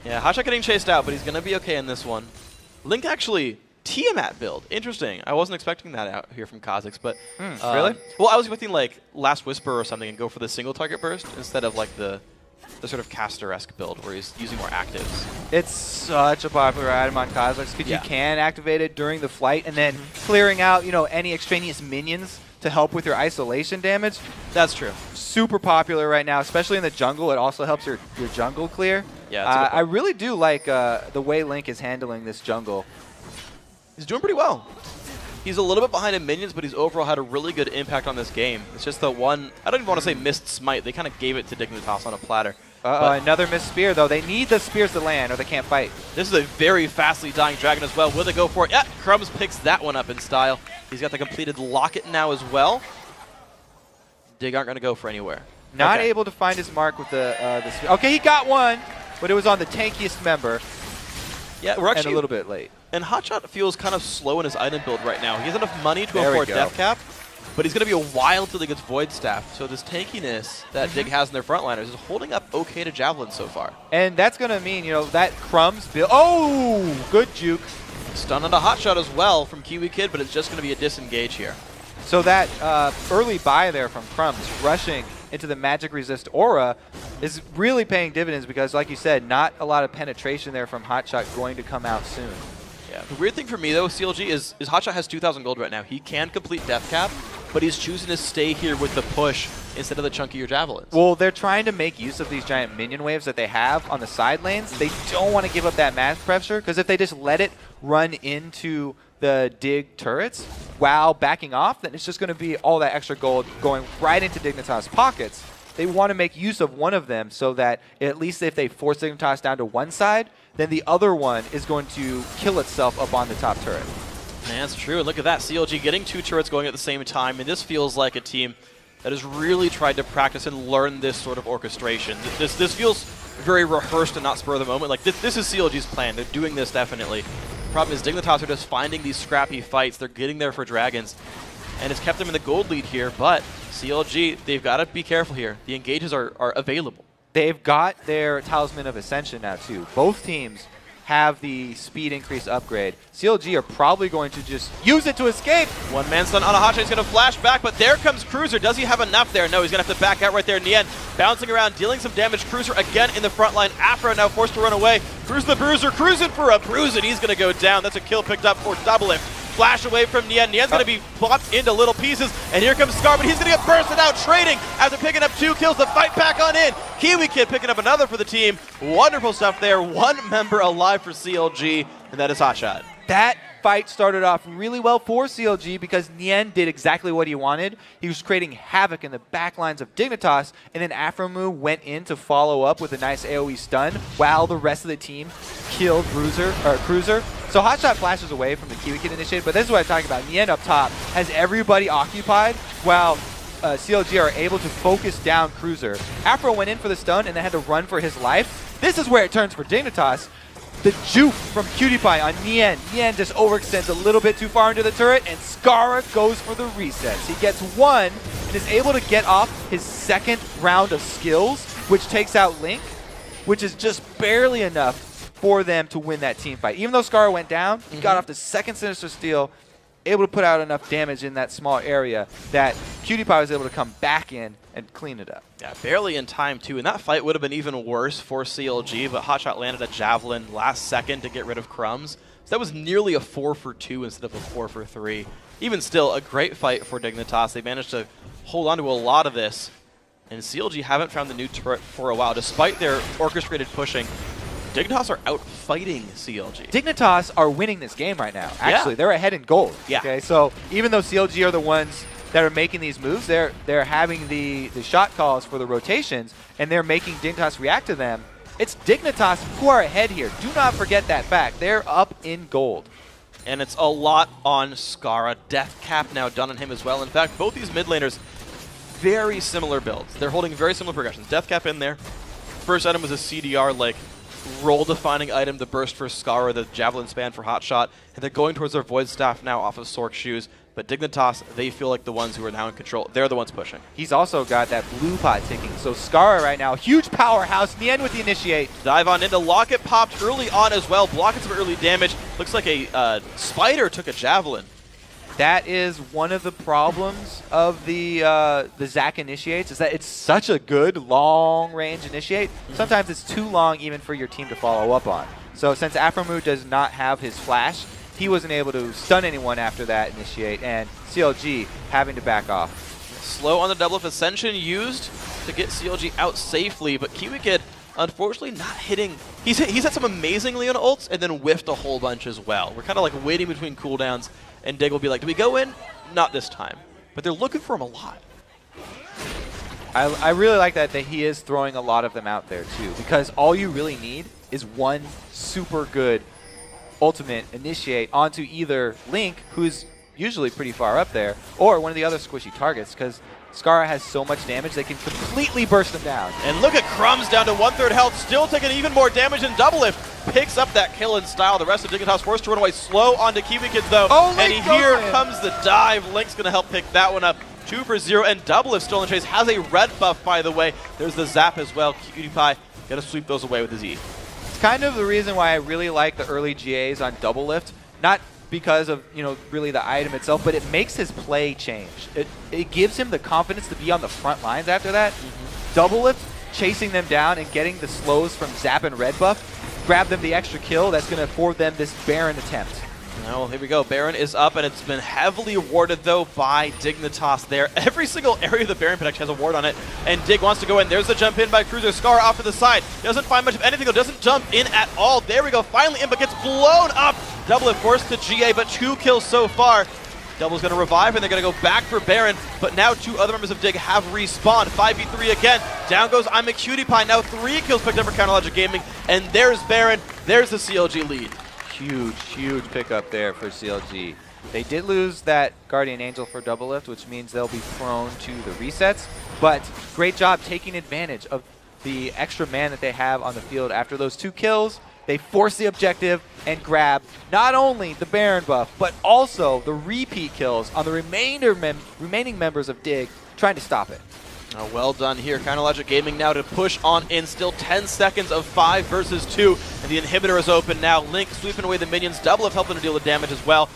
Yeah, Hotshot getting chased out, but he's going to be okay in this one. Link actually Tiamat build. Interesting. I wasn't expecting that out here from Kha'Zix, but really? Well, I was expecting like Last Whisper or something and go for the single target burst instead of like the sort of caster-esque build where he's using more actives. It's such a popular item on Kha'Zix because you can activate it during the flight and then clearing out, any extraneous minions to help with your isolation damage. That's true. Super popular right now, especially in the jungle. It also helps your jungle clear. Yeah, I really do like the way Link is handling this jungle. He's doing pretty well. He's a little bit behind in minions, but he's overall had a really good impact on this game. It's just the one, I don't even want to say missed smite. They kind of gave it to Dignitas on a platter. Another missed spear, though. They need the spears to land or they can't fight. This is a very fastly dying dragon as well. Will they go for it? Yeah, Crumbs picks that one up in style. He's got the completed locket now as well. Dig aren't going to go for anywhere. Not able to find his mark with the spear. Okay, he got one, but it was on the tankiest member. Yeah, we're actually and a little bit late. And Hotshot feels kind of slow in his item build right now. He has enough money to There afford Death Cap, but he's going to be a while till he gets Void Staff. So this tankiness that Dig has in their frontliners is holding up okay to Javelin so far. And that's going to mean, you know, that Crumbs build. Oh, good juke. Stun on a Hotshot as well from Kiwi Kid, but it's just going to be a disengage here. So that early buy there from Crumbs, rushing into the magic resist aura, is really paying dividends because, like you said, not a lot of penetration there from Hotshot going to come out soon. Yeah. The weird thing for me, though, CLG, is Hotshot has 2,000 gold right now. He can complete Death Cap, but he's choosing to stay here with the push instead of the chunkier Javelins. Well, they're trying to make use of these giant minion waves that they have on the side lanes. They don't want to give up that mass pressure, because if they just let it run into the Dig turrets while backing off, then it's just going to be all that extra gold going right into Dignitas' pockets. They want to make use of one of them so that at least if they force Dignitas down to one side, then the other one is going to kill itself up on the top turret. Man, that's true. And look at that, CLG getting 2 turrets going at the same time. And this feels like a team that has really tried to practice and learn this sort of orchestration. This feels very rehearsed and not spur of the moment. Like, this is CLG's plan. They're doing this definitely. Problem is Dignitas are just finding these scrappy fights. They're getting there for Dragons, and it's kept them in the gold lead here. But CLG, they've got to be careful here. The engages are available. They've got their Talisman of Ascension now, too. Both teams have the speed increase upgrade. CLG are probably going to just use it to escape. One man stun on a Hotshot. He's going to flash back, but there comes Cruiser. Does he have enough there? No, he's going to have to back out right there in the end. Bouncing around, dealing some damage. Cruiser again in the front line. Afro now forced to run away. Cruiser the Bruiser, cruising for a bruise, and he's going to go down. That's a kill picked up for Double Lift. Flash away from Nien. Nien's going to be plopped into little pieces, and here comes Scar, but he's going to get bursted out, trading after picking up 2 kills. The fight back on in. Kiwi Kid picking up another for the team. Wonderful stuff there. 1 member alive for CLG, and that is Hotshot. That fight started off really well for CLG because Nien did exactly what he wanted. He was creating havoc in the back lines of Dignitas, and then Afromu went in to follow up with a nice AoE stun while the rest of the team killed Cruiser. So Hotshot flashes away from the Kiwi Kid initiative, but this is what I'm talking about. Nien up top has everybody occupied while CLG are able to focus down Cruiser. Afro went in for the stun and then had to run for his life. This is where it turns for Dignitas. The juke from Cutie Pie on Nien. Nien just overextends a little bit too far into the turret, and Skara goes for the resets. He gets 1 and is able to get off his 2nd round of skills, which takes out Link, which is just barely enough for them to win that team fight. Even though Skara went down, he got off the 2nd Sinister Steel, able to put out enough damage in that small area that Cutie Pie was able to come back in and clean it up. Yeah, barely in time, too. And that fight would have been even worse for CLG, but Hotshot landed a Javelin last second to get rid of Crumbs. So that was nearly a 4 for 2 instead of a 4 for 3. Even still, a great fight for Dignitas. They managed to hold on to a lot of this. And CLG haven't found the new turret for a while. Despite their orchestrated pushing, Dignitas are out-fighting CLG. Dignitas are winning this game right now. Actually, they're ahead in gold. Yeah. Okay, so even though CLG are the ones that are making these moves, they're having the shot calls for the rotations, and they're making Dignitas react to them. It's Dignitas who are ahead here. Do not forget that fact. They're up in gold. And it's a lot on Skara. Death Cap now done on him as well. In fact, both these mid laners, very similar builds. They're holding very similar progressions. Death Cap in there. First item was a CDR, like, role-defining item, the burst for Skara, the Javelin span for Hotshot, and they're going towards their Void Staff now off of Sork Shoes. But Dignitas, they feel like the ones who are now in control. They're the ones pushing. He's also got that blue pot ticking. So Skara right now, huge powerhouse. Nien with the initiate. Dive on into Locket popped early on as well, blocking some early damage. Looks like a Spider took a Javelin. That is one of the problems of the Zac initiates, is that it's such a good long-range initiate. Sometimes it's too long even for your team to follow up on. So since Afromu does not have his flash, he wasn't able to stun anyone after that initiate, and CLG having to back off. Slow on the double lift Ascension used to get CLG out safely, but Kiwi Kid unfortunately not hitting. He's had some amazing Leona ults and then whiffed a whole bunch as well. We're kind of like waiting between cooldowns, and Dig will be like, do we go in? Not this time. But they're looking for him a lot. I really like that he is throwing a lot of them out there too, because all you really need is one super good ultimate initiate onto either Link, who's usually pretty far up there, or one of the other squishy targets, because Skara has so much damage they can completely burst them down. And look at Crumbs down to 1/3 health, still taking even more damage than Double Lift. picks up that kill in style. The rest of Dignitas forced to run away slow onto Kiwi Kids, though. Oh, and here comes the dive. Link's going to help pick that one up. 2 for 0, and Doublelift still in the chase. Has a red buff, by the way. There's the zap as well. Cutie Pie going to sweep those away with his E. It's kind of the reason why I really like the early GAs on Doublelift. Not because of, really the item itself, but it makes his play change. It gives him the confidence to be on the front lines after that. Doublelift chasing them down and getting the slows from Zap and Red Buff, grab them the extra kill that's going to afford them this Baron attempt. Well, here we go. Baron is up, and it's been heavily awarded, though, by Dignitas there. Every single area of the Baron pit actually has a ward on it, and Dig wants to go in. There's the jump in by Cruiser. Scar off to the side. Doesn't find much of anything, though. Doesn't jump in at all. There we go. Finally in, but gets blown up. Double forced to GA, but 2 kills so far. Double's going to revive, and they're going to go back for Baron, but now 2 other members of Dig have respawned. 5v3 again. Down goes I'm a Cutie Pie. Now 3 kills picked up for Counterlogic Gaming, and there's Baron. There's the CLG lead. Huge pickup there for CLG. They did lose that Guardian Angel for Doublelift, which means they'll be prone to the resets, but great job taking advantage of the extra man that they have on the field. After those 2 kills, they force the objective and grab not only the Baron buff, but also the repeat kills on the remaining members of Dig, trying to stop it. Oh, well done here. Counterlogic Gaming now to push on in. Still 10 seconds of 5 versus 2. And the inhibitor is open now. Link sweeping away the minions. Doublelift helping to deal the damage as well.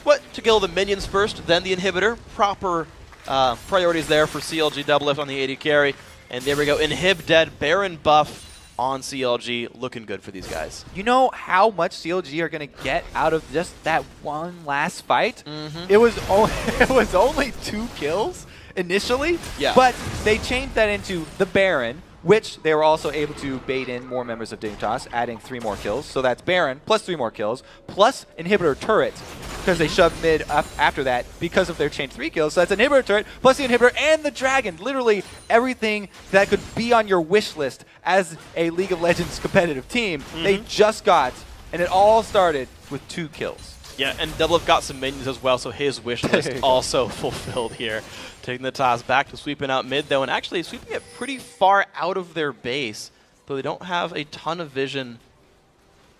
But to kill the minions first, then the inhibitor. Proper priorities there for CLG. Doublelift on the AD carry. And there we go. Inhib dead. Baron buff on CLG. Looking good for these guys. You know how much CLG are going to get out of just that one last fight? It was only 2 kills initially, but they changed that into the Baron, which they were also able to bait in more members of Dignitas, adding 3 more kills. So that's Baron plus 3 more kills, plus Inhibitor Turret, because they shoved mid up after that because of their chain 3 kills. So that's Inhibitor Turret, plus the Inhibitor and the Dragon. Literally everything that could be on your wish list as a League of Legends competitive team, they just got, and it all started with 2 kills. Yeah, and Doublelift got some minions as well, so his wish list also fulfilled here. Taking the toss back to sweeping out mid, though, and actually sweeping it pretty far out of their base, though they don't have a ton of vision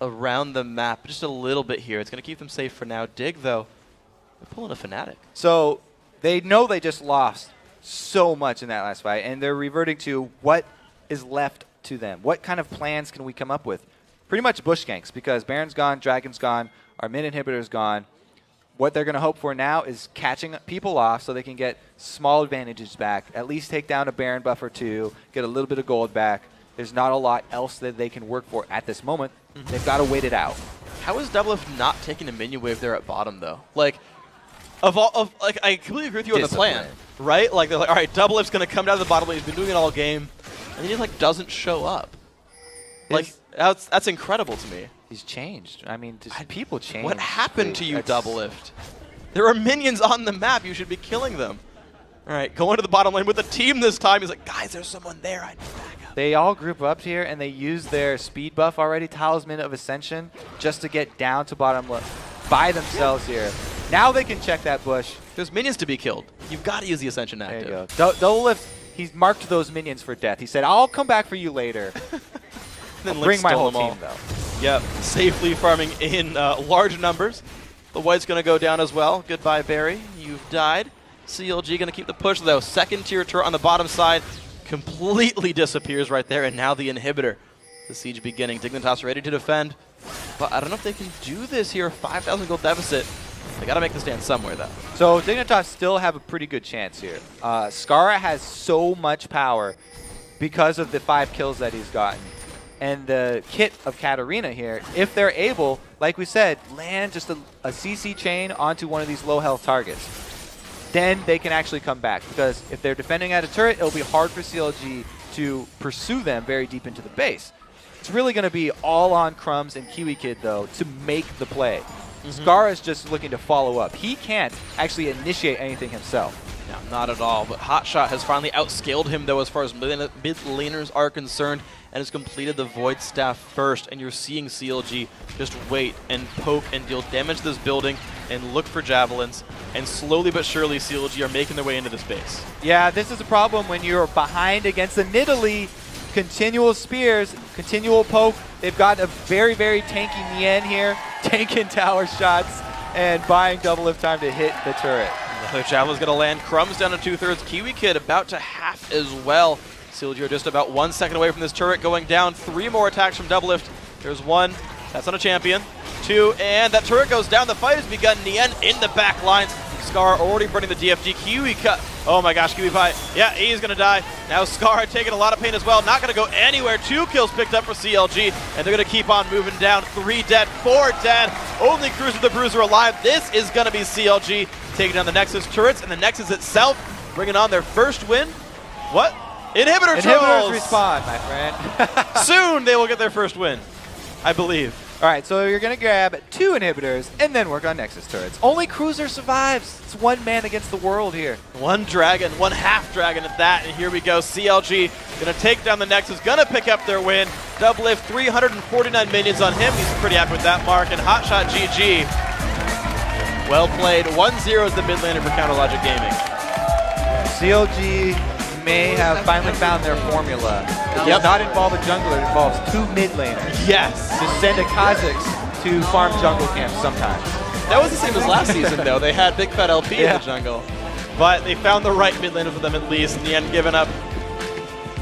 around the map. Just a little bit here. It's going to keep them safe for now. Dig, though, they're pulling a Fnatic. So they know they just lost so much in that last fight, and they're reverting to what is left to them. What kind of plans can we come up with? Pretty much bush ganks, because Baron's gone, Dragon's gone, our mid inhibitor's gone. What they're going to hope for now is catching people off so they can get small advantages back, at least take down a Baron buff or 2, get a little bit of gold back. There's not a lot else that they can work for at this moment. They've got to wait it out. How is Doublelift not taking a minion wave there at bottom, though? Like, I completely agree with you on the plan, right? Like, they're like, all right, Doublelift's going to come down to the bottom lane. He's been doing it all game, and he just, doesn't show up. Like, that's incredible to me. He's changed. I mean, people change. What happened to you, Doublelift? There are minions on the map. You should be killing them. All right, going to the bottom lane with the team this time. He's like, guys, there's someone there. I need backup. They all group up here, and they use their speed buff already, Talisman of Ascension, just to get down to bottom by themselves here. Now they can check that bush. There's minions to be killed. You've got to use the Ascension active. There you go. Doublelift, he's marked those minions for death. He said, I'll come back for you later. Then bring my whole team, though. Yep, safely farming in large numbers. The White's going to go down as well. Goodbye, Barry. You've died. CLG going to keep the push, though. Second tier turret on the bottom side completely disappears right there, and now the inhibitor. The siege beginning. Dignitas ready to defend, but I don't know if they can do this here. 5,000 gold deficit. They got to make the stand somewhere, though. So Dignitas still have a pretty good chance here. Skara has so much power because of the 5 kills that he's gotten. And the kit of Katarina here, if they're able, like we said, land just a CC chain onto one of these low health targets, then they can actually come back. Because if they're defending at a turret, it'll be hard for CLG to pursue them very deep into the base. It's really going to be all on Crumbs and Kiwi Kid, though, to make the play. Skara's just looking to follow up. He can't actually initiate anything himself. No, not at all. But Hotshot has finally outscaled him, though, as far as mid laners are concerned, and has completed the Void Staff first. And you're seeing CLG just wait and poke and deal damage to this building and look for javelins. And slowly but surely, CLG are making their way into the space. Yeah, this is a problem when you're behind against the Nidalee. Continual spears, continual poke, They've got a very, very tanky Nien here, tanking tower shots, and buying double lift time to hit the turret. Another Javelin's going to land. Crumbs down to 2/3. Kiwi Kid about to half as well. CLG are just about 1 second away from this turret going down. 3 more attacks from double lift. There's 1. That's on a champion. 2, and that turret goes down. The fight has begun. Nien in the back lines. Scar already burning the DFG. Kiwi cut. Oh my gosh, Kiwi Pie. Yeah, he's going to die. Now Scar taking a lot of pain as well. Not going to go anywhere. 2 kills picked up for CLG, and they're going to keep on moving down. 3 dead, 4 dead. Only Cruiser the Bruiser alive. This is going to be CLG taking down the Nexus turrets, and the Nexus itself bringing on their first win. What? Inhibitor trolls! Inhibitors respawn, my friend. Soon they will get their first win, I believe. All right, so you're going to grab 2 inhibitors and then work on Nexus turrets. Only Cruiser survives. It's 1 man against the world here. 1 dragon, 1 half dragon at that, and here we go. CLG going to take down the Nexus, going to pick up their win. Double lift, 349 minions on him. He's pretty happy with that mark, and Hotshot GG. Well played. 1-0 is the mid laner for Counterlogic Gaming. CLG may have finally found their formula. It does not involve a jungler, it involves 2 mid laners. Yes. To send a Kha'Zix to farm jungle camps sometimes. That was the same as last season, though. They had Big Fat LP in the jungle. But they found the right mid laner for them at least. In the end, giving up.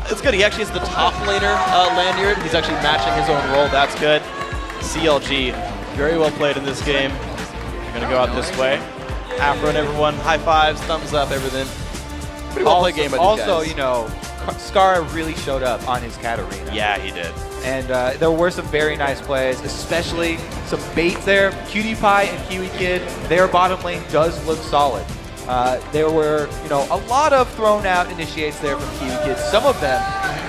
It's good. He actually is the top laner lanyard. He's actually matching his own role. That's good. CLG, very well played in this game. We're going to go out this way. Afro and everyone, high fives, thumbs up, everything. Pretty well played game by these guys. Also, you know, Scar really showed up on his Katarina. Yeah, he did. And there were some very nice plays, especially some baits there. Cutie Pie and Kiwi Kid, their bottom lane does look solid. There were, you know, a lot of thrown out initiates there from Kiwi Kid. Some of them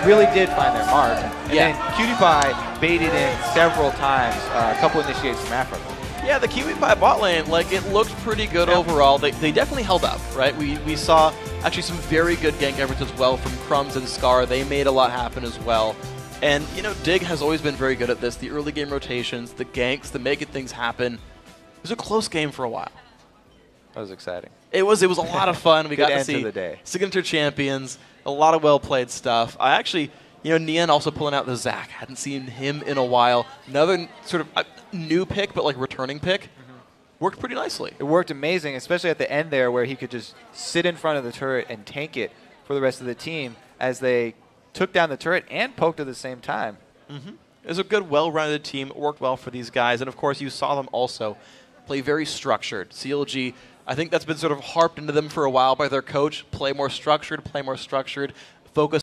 really did find their mark. And then Cutie Pie baited in several times, a couple initiates from Africa. Yeah, the Kiwi Pie bot lane, like, it looked pretty good overall. They definitely held up, right? We saw actually some very good gank efforts as well from Crumbs and Scar. They made a lot happen as well. And, you know, Dig has always been very good at this. The early game rotations, the ganks, the making things happen. It was a close game for a while. That was exciting. It was a lot of fun. We got to see the day. signature champions, a lot of well-played stuff. I actually, you know, Nien also pulling out the Zac. Hadn't seen him in a while. Another sort of new pick, but like returning pick. Worked pretty nicely. It worked amazing, especially at the end there where he could just sit in front of the turret and tank it for the rest of the team as they took down the turret and poked at the same time. It was a good, well-rounded team. It worked well for these guys. And, of course, you saw them also play very structured. CLG, I think that's been sort of harped into them for a while by their coach. Play more structured, focus